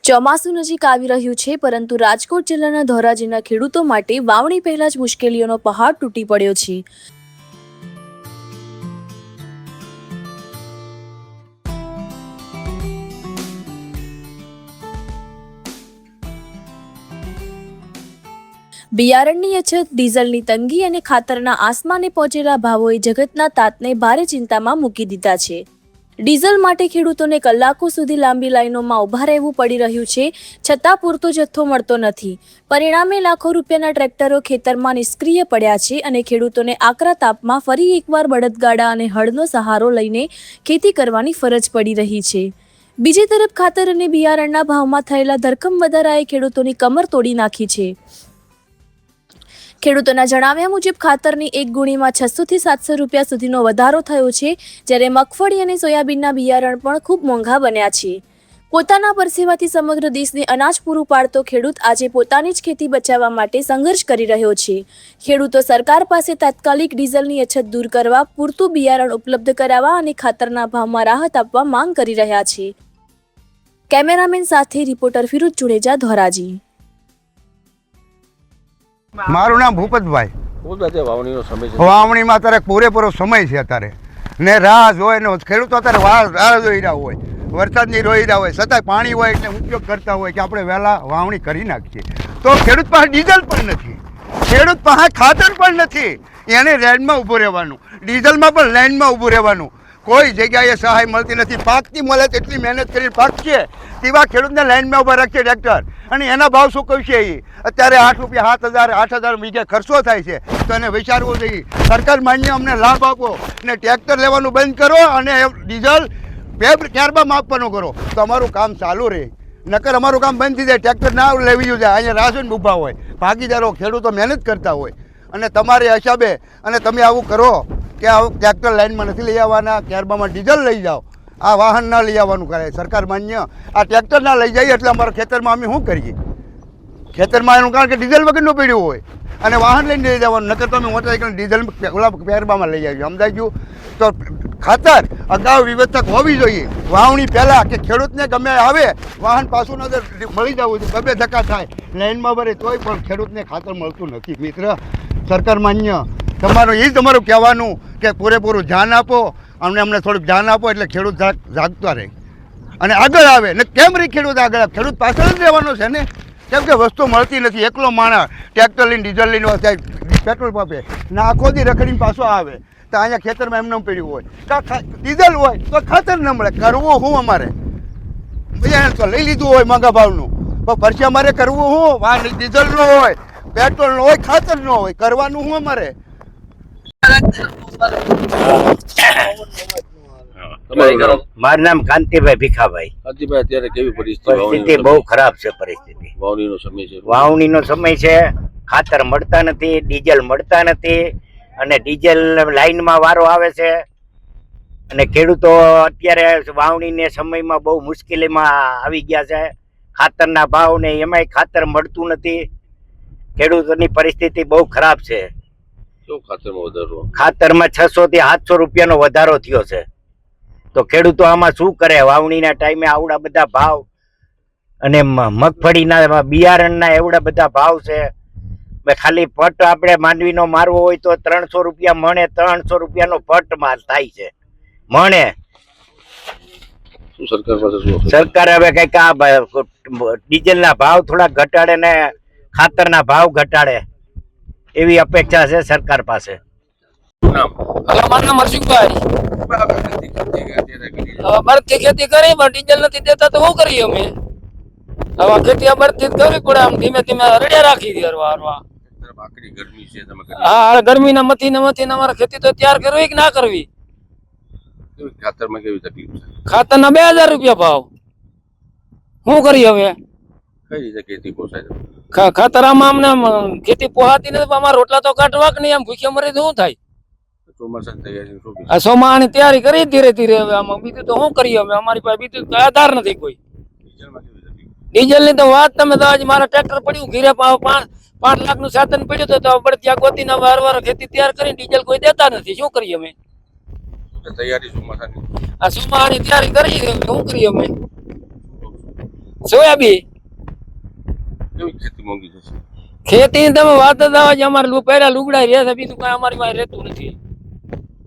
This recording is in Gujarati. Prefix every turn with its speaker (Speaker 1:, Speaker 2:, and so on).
Speaker 1: ચોમાસું નજીક આવી રહ્યું છે, પરંતુ રાજકોટ જિલ્લાના ધોરાજીના ખેડૂતો માટે વાવણી પહેલા જ મુશ્કેલીઓનો પહાડ તૂટી પડ્યો છે. બિયારણની અછત, ડીઝલની તંગી અને ખાતરના આસમાને પહોંચેલા ભાવોએ જગતના તાતને ભારે ચિંતામાં મૂકી દીધા છે. ડીઝલ માટે ખેડૂતોને કલાકો સુધી લાંબી લાઈનોમાં ઊભા રહેવું પડી રહ્યું છે, છતાં પૂરતો જથ્થો મળતો નથી. પરિણામે લાખો રૂપિયાના ટ્રેક્ટરો ખેતરમાં નિષ્ક્રિય પડ્યા છે અને ખેડૂતોને આકરા તાપમાં ફરી એકવાર બળદગાડા અને હળનો સહારો લઈને ખેતી કરવાની ફરજ પડી રહી છે. બીજી તરફ ખાતર અને બિયારણના ભાવમાં થયેલા ધરખમ વધારાએ ખેડૂતોની કમર તોડી નાખી છે. ખેડૂતોના જણાવ્યા મુજબ ખાતરની એક ગુણીમાં 600 થી 700 રૂપિયા સુધીનો વધારો થયો છે, જ્યારે મગફળી અને સોયાબીનના બિયારણ પણ ખૂબ મોંઘા બન્યા છે. પોતાના પરસેવાથી સમગ્ર દેશને અનાજ પૂરું પાડતો ખેડૂત આજે પોતાની જ ખેતી બચાવવા માટે સંઘર્ષ કરી રહ્યો છે. ખેડૂતો સરકાર પાસે તાત્કાલિક ડીઝલની અછત દૂર કરવા, પૂરતું બિયારણ ઉપલબ્ધ કરાવવા અને ખાતરના ભાવમાં રાહત આપવા માંગ કરી રહ્યા છે. કેમેરામેન સાથે રિપોર્ટર ફિરોજ જુડેજા, ધોરાજી.
Speaker 2: મારું નામ ભૂપતભાઈ. વાવણીમાં અત્યારે પૂરેપૂરો સમય છે અત્યારે, ને રાહ જોઈ ને ખેડૂતો અત્યારે રાહ જોઈ રહ્યા હોય, વરસાદની રોઈ રહ્યા હોય, છતાંય પાણી હોય એટલે ઉપયોગ કરતા હોય કે આપણે વહેલા વાવણી કરી નાખીએ. તો ખેડૂત પાસે ડીઝલ પણ નથી, ખેડૂત પાસે ખાતર પણ નથી, એને લાઈનમાં ઊભું રહેવાનું, ડીઝલમાં પણ લાઈનમાં ઊભું રહેવાનું. કોઈ જગ્યાએ સહાય મળતી નથી. પાકથી મળે તેટલી મહેનત કરી પાકશે તેવા ખેડૂતને લાઈનમાં ઊભા રાખશે ટ્રેક્ટર, અને એના ભાવ શું કહ્યું છે? એ અત્યારે 8 રૂપિયા 8,000 વીઘે ખર્ચો થાય છે. તો એને વિચારવું જોઈએ. સરકાર માન્ય અમને લાભ આપો ને ટ્રેક્ટર લેવાનું બંધ કરો અને ડીઝલ ક્યારબાદ આપવાનું કરો તો અમારું કામ ચાલુ રહે. નકર અમારું કામ બંધ થઈ જાય, ટ્રેક્ટર ના લેવી જાય. અહીંયા રાશન ઊભા હોય, ભાગીદારો ખેડૂતો મહેનત કરતા હોય, અને તમારે હિસાબે અને તમે આવું કરો કે આ ટ્રેક્ટર લાઈનમાં નથી લઈ આવવાના, ત્યારબાદ ડીઝલ લઈ જાઓ, આ વાહન ના લઈ આવવાનું કરે સરકાર માન્ય. આ ટ્રેક્ટર ના લઈ જઈએ એટલે અમારા ખેતરમાં અમે શું કરીએ? ખેતરમાં એનું કારણ કે ડીઝલ વગરનું પડ્યું હોય અને વાહન લઈને લઈ જવાનું. નકર તમે મોટરસાઇકલ ડીઝલ પેરબામાં લઈ આવી. સમજાઈ ગયું? તો ખાતર અગાઉ વ્યવસ્થા હોવી જોઈએ વાવણી પહેલાં, કે ખેડૂતને ગમે આવે વાહન પાછું નજર મળી જવું જોઈએ. બબે ધક્કા થાય લાઈનમાં ભરે તોય પણ ખેડૂતને ખાતર મળતું નથી. મિત્ર, સરકાર માન્ય તમારું એ જ તમારું કહેવાનું કે પૂરેપૂરું ધ્યાન આપો અને અમને થોડુંક ધ્યાન આપો એટલે ખેડૂત જાગતા રહે અને આગળ આવે. ને કેમ રહી ખેડૂત આગળ? ખેડૂત પાછળ જ રહેવાનો છે ને, કેમ કે વસ્તુ મળતી નથી. એકલો માણસ ટ્રેક્ટર લઈને ડીઝલ લઈને પેટ્રોલ પંપે ને આખો દી રખડીને પાછો આવે તો અહીંયા ખેતરમાં એમને પડ્યું હોય, ડીઝલ હોય તો ખાતર ન મળે. કરવું શું અમારે? બિયારણ તો લઈ લીધું હોય મોંઘા ભાવનું, પણ પછી અમારે કરવું શું? વાહ, ડીઝલ ન હોય, પેટ્રોલ ન હોય, ખાતર ન હોય, કરવાનું શું અમારે?
Speaker 3: મારું નામ કાંતિભાઈ ભીખાભાઈ.
Speaker 4: કાંતિભાઈ, અત્યારે કેવી
Speaker 3: પરિસ્થિતિ? બહુ ખરાબ છે પરિસ્થિતિ. વાવણીનો સમય છે, ખાતર મળતા નથી, ડીઝલ મળતા નથી, અને ડીઝલ લાઈનમાં વારો આવે છે, અને ખેડૂતો અત્યારે વાવણીને સમયમાં બહુ મુશ્કેલીમાં આવી ગયા છે. ખાતરના ભાવ ને એમાંય ખાતર મળતું નથી. ખેડૂતોની પરિસ્થિતિ બહુ ખરાબ છે. ખાતરમાં 600 થી 700 રૂપિયાનો વધારો થયો છે. તો ખેડૂતો આમાં શું કરે? વાવણીના ટાઈમે આવડા બધા ભાવ, અને મગફળીના બિયારણના એવડા બધા ભાવ છે. ખાલી પટ આપણે માંડવીનો મારવો હોય તો 300 રૂપિયા મણે, 300 રૂપિયાનો પટ માલ થાય છે મણે. સરકાર હવે કઈક આ ડીઝલના ભાવ થોડા ઘટાડે ને ખાતરના ભાવ ઘટાડે એવી અપેક્ષા છે સરકાર પાસે.
Speaker 5: બરથી ખેતી કરી પણ ડીઝલ નથી દેતા તો શું કરીએ અમે? હવે ખેતી બરથી કરવી પડે. આમ ધીમે ધીમે રડ્યા રાખી દે. હા, ગરમી ના મથી ને અમારે ખેતી તો તૈયાર કરવી કે ના કરવી?
Speaker 4: ખાતરમાં કેવી તકલીફ છે?
Speaker 5: ખાતર ના 2000 રૂપિયા ભાવ. શું કરીએ હવે?
Speaker 4: કઈ રીતે ખેતી પોસાય?
Speaker 5: ખાતર આમાં અમને ખેતી પોહાતી નથી. અમારા રોટલા તો કાઢવા કે નહીં, આમ ભૂખ્યા મરી તો શું થાય? ચોમાસાની તૈયારી કરી ધીરે ધીરે. હવે આમાં બીજું તો શું કરીએ અમે? અમારી પાસે બીજું આધાર નથી કોઈ. ડીઝલ ની તો વાત તમે તો આજ મારા ટ્રેક્ટર પડ્યું ઘીરે 5 લાખ નું સાધન પડ્યું તો આપણે ત્યાં ગોતીને વાર ખેતી તૈયાર કરી ડીઝલ કોઈ દેતા નથી. શું કરીએ અમે?
Speaker 4: તૈયારી ચોમાસાની
Speaker 5: આ ચોમાસાની તૈયારી કરી શું કરીએ અમે? સોયાબીન.
Speaker 4: કેવી ખેતી મોંઘી થશે?
Speaker 5: ખેતી તમે વાત જ આવે છે, અમારે પહેલા લુગડા રહે છે, બીજું કઈ અમારી પાસે રહેતું નથી.